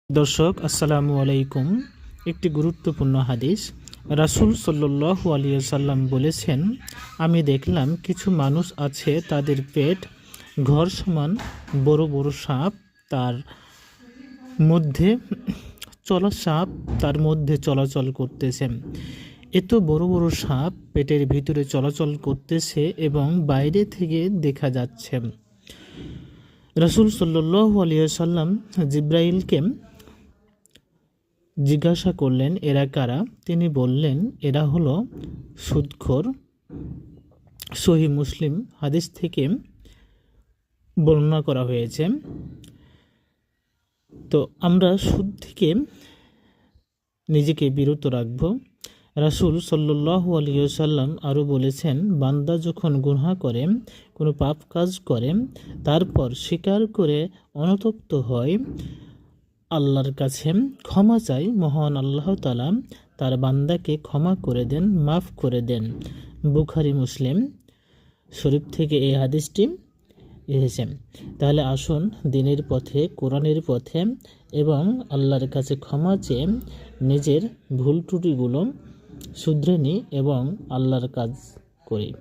দর্শক আসসালামু আলাইকুম। একটি গুরুত্বপূর্ণ হাদিস। রাসূল সাল্লাল্লাহু আলাইহি সাল্লাম বলেছেন, আমি দেখলাম কিছু মানুষ আছে তাদের পেট ঘর সমান বড় বড় সাপ তার মধ্যে চলাচল করতেছে। এত বড় বড় সাপ পেটের ভিতরে চলাচল করতেছে এবং বাইরে থেকে দেখা যাচ্ছে। রাসূল সাল্লাল্লাহু আলাইহি সাল্লাম জিবরাইলকে জিজ্ঞাসা করলেন, এরা কারা? তিনি বললেন, এরা হলো সুদখোর। সহিহ মুসলিম হাদিস থেকে বর্ণনা করা হয়েছে। তো আমরা সুদ থেকে নিজেকে বিরত রাখব। রাসূল সাল্লাল্লাহু আলাইহি ওয়াসাল্লাম আরও বলেছেন, বান্দা যখন গুনাহ করে, কোনো পাপ কাজ করে, তারপর স্বীকার করে অনুতপ্ত হয়, আল্লাহর কাছে ক্ষমা চাই, মহান আল্লাহ তাআলা তার বান্দাকে ক্ষমা করে দেন, মাফ করে দেন। বুখারী মুসলিম শরীফ থেকে এই হাদিসটি এসেছে। তাহলে আসুন দিনের পথে, কোরআনের পথে এবং আল্লাহর কাছে ক্ষমা চেয়ে নিজের ভুল ত্রুটিগুলো শুধরে নিই এবং আল্লাহর কাজ করি।